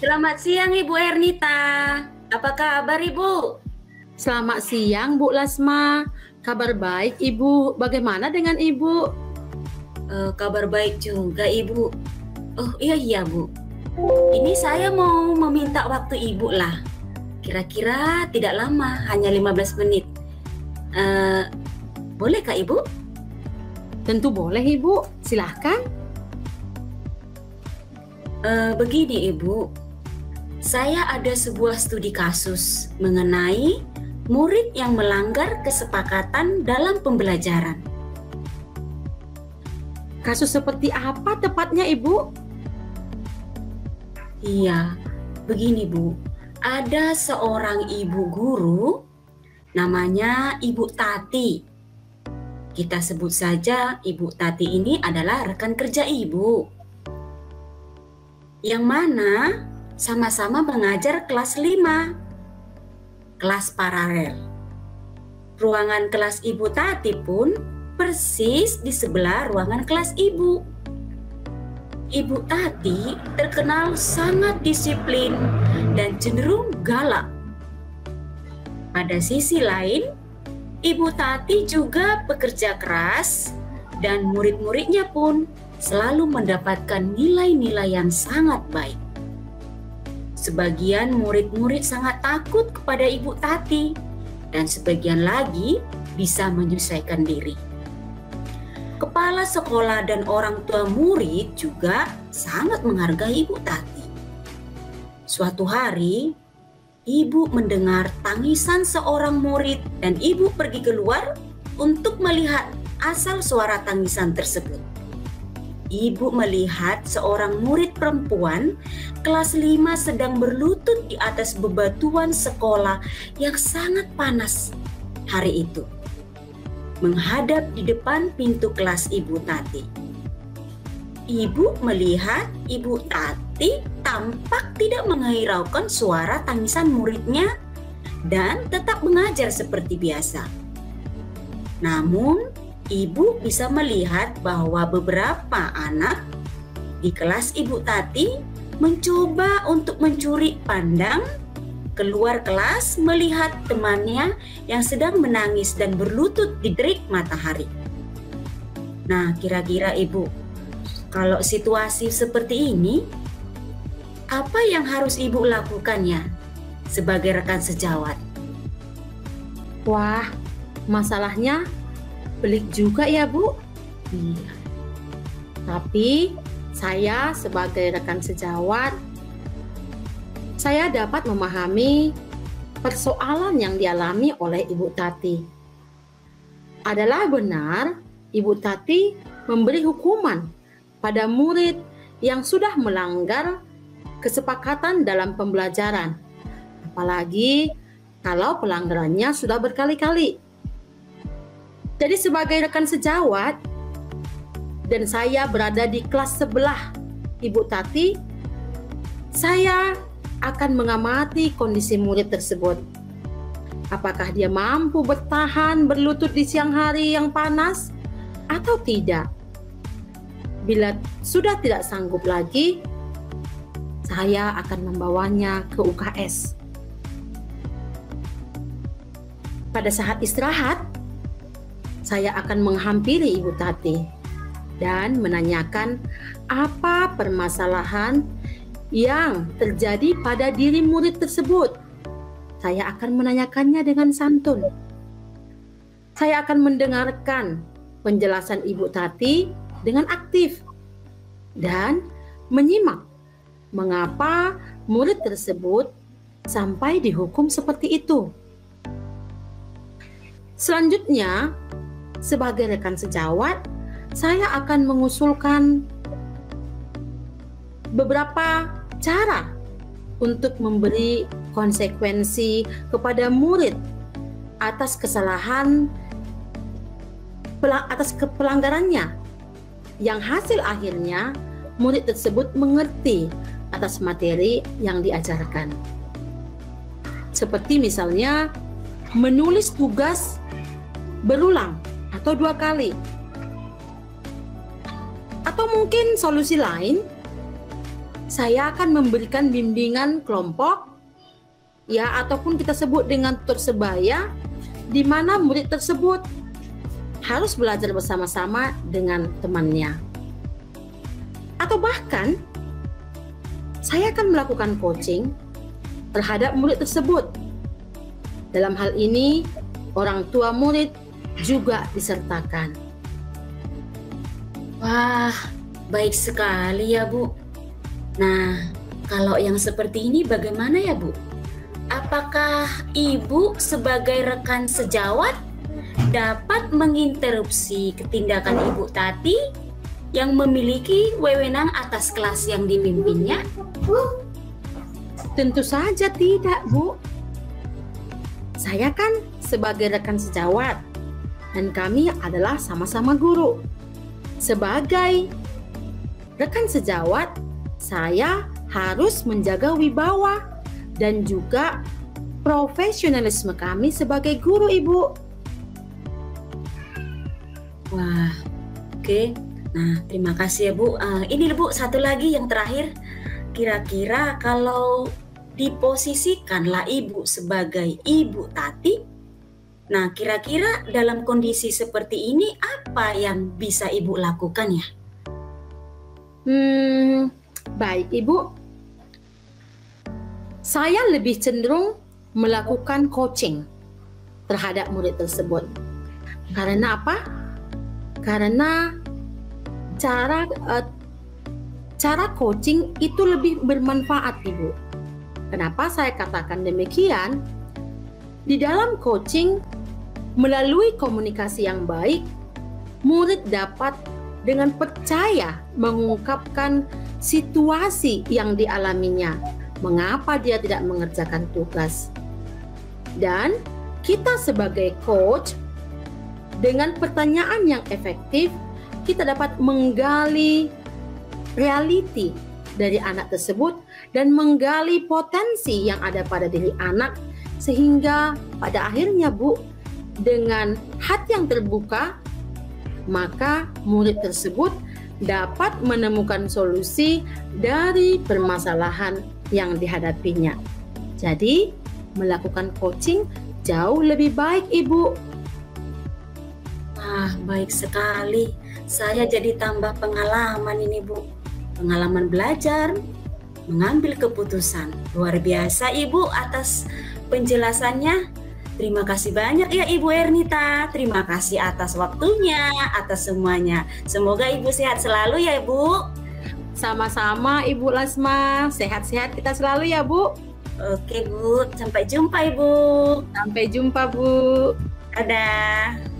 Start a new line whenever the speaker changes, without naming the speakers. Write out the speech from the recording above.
Selamat siang Ibu Ernita. Apa kabar Ibu?
Selamat siang Bu Lasma. Kabar baik Ibu. Bagaimana dengan Ibu?
Kabar baik juga Ibu. Oh iya Bu. Ini saya mau meminta waktu Ibu lah. Kira-kira tidak lama, hanya 15 menit. Boleh Kak Ibu?
Tentu boleh Ibu. Silahkan.
Begini Ibu, saya ada sebuah studi kasus mengenai murid yang melanggar kesepakatan dalam pembelajaran.
Kasus seperti apa tepatnya Ibu?
Iya, begini Bu, ada seorang ibu guru namanya Ibu Tati. Kita sebut saja Ibu Tati ini adalah rekan kerja Ibu, yang mana sama-sama mengajar kelas 5, kelas paralel. Ruangan kelas Ibu Tati pun persis di sebelah ruangan kelas Ibu. Ibu Tati terkenal sangat disiplin dan cenderung galak. Pada sisi lain, Ibu Tati juga pekerja keras dan murid-muridnya pun selalu mendapatkan nilai-nilai yang sangat baik. Sebagian murid-murid sangat takut kepada Ibu Tati dan sebagian lagi bisa menyesuaikan diri. Kepala sekolah dan orang tua murid juga sangat menghargai Ibu Tati. Suatu hari, Ibu mendengar tangisan seorang murid dan Ibu pergi keluar untuk melihat asal suara tangisan tersebut. Ibu melihat seorang murid perempuan kelas 5 sedang berlutut di atas bebatuan sekolah yang sangat panas hari itu, menghadap di depan pintu kelas Ibu Tati. Ibu melihat Ibu Tati tampak tidak menghiraukan suara tangisan muridnya dan tetap mengajar seperti biasa. Namun, Ibu bisa melihat bahwa beberapa anak di kelas Ibu Tati mencoba untuk mencuri pandang keluar kelas melihat temannya yang sedang menangis dan berlutut di terik matahari. Nah, kira-kira Ibu, kalau situasi seperti ini, apa yang harus Ibu lakukannya sebagai rekan sejawat?
Wah, masalahnya pelik juga ya Bu.
Iya.
Tapi saya sebagai rekan sejawat, saya dapat memahami persoalan yang dialami oleh Ibu Tati. Adalah benar Ibu Tati memberi hukuman pada murid yang sudah melanggar kesepakatan dalam pembelajaran. Apalagi kalau pelanggarannya sudah berkali-kali. Jadi sebagai rekan sejawat dan saya berada di kelas sebelah Ibu Tati, saya akan mengamati kondisi murid tersebut. Apakah dia mampu bertahan berlutut di siang hari yang panas atau tidak? Bila sudah tidak sanggup lagi, saya akan membawanya ke UKS. Pada saat istirahat, saya akan menghampiri Ibu Tati dan menanyakan apa permasalahan yang terjadi pada diri murid tersebut. Saya akan menanyakannya dengan santun. Saya akan mendengarkan penjelasan Ibu Tati dengan aktif dan menyimak mengapa murid tersebut sampai dihukum seperti itu. Selanjutnya, sebagai rekan sejawat, saya akan mengusulkan beberapa cara untuk memberi konsekuensi kepada murid atas kesalahan atas pelanggarannya, yang hasil akhirnya murid tersebut mengerti atas materi yang diajarkan. Seperti misalnya menulis tugas berulang atau 2 kali. Atau mungkin solusi lain, saya akan memberikan bimbingan kelompok, ya, ataupun kita sebut dengan tutor sebaya, di mana murid tersebut harus belajar bersama-sama dengan temannya. Atau bahkan saya akan melakukan coaching terhadap murid tersebut. Dalam hal ini, orang tua murid juga disertakan.
Wah, baik sekali ya Bu. Nah, kalau yang seperti ini bagaimana ya Bu? Apakah Ibu sebagai rekan sejawat dapat menginterupsi ketindakan Ibu Tati yang memiliki wewenang atas kelas yang dimimpinnya?
Tentu saja tidak, Bu. Saya kan sebagai rekan sejawat dan kami adalah sama-sama guru. Sebagai rekan sejawat, saya harus menjaga wibawa dan juga profesionalisme kami sebagai guru, Ibu.
Wah, oke. Nah, terima kasih ya Bu. Ini Bu, satu lagi yang terakhir. Kira-kira kalau diposisikanlah Ibu sebagai Ibu Tati, nah kira-kira dalam kondisi seperti ini apa yang bisa Ibu lakukan ya?
Baik, Ibu. Saya lebih cenderung melakukan coaching terhadap murid tersebut. Karena apa? Karena cara coaching itu lebih bermanfaat, Ibu. Kenapa saya katakan demikian? Di dalam coaching, melalui komunikasi yang baik, murid dapat dengan percaya mengungkapkan situasi yang dialaminya, mengapa dia tidak mengerjakan tugas. Dan kita sebagai coach, dengan pertanyaan yang efektif, kita dapat menggali realiti dari anak tersebut dan menggali potensi yang ada pada diri anak, sehingga pada akhirnya Bu, dengan hati yang terbuka, maka murid tersebut dapat menemukan solusi dari permasalahan yang dihadapinya. Jadi, melakukan coaching jauh lebih baik, Ibu.
Wah, baik sekali. Saya jadi tambah pengalaman ini Bu. Pengalaman belajar, mengambil keputusan. Luar biasa Ibu atas penjelasannya. Terima kasih banyak ya Ibu Ernita. Terima kasih atas waktunya, atas semuanya. Semoga Ibu sehat selalu ya Bu.
Sama-sama Ibu Lasma. Sehat-sehat kita selalu ya Bu.
Oke Bu, sampai jumpa Ibu.
Sampai jumpa Bu.
Dadah.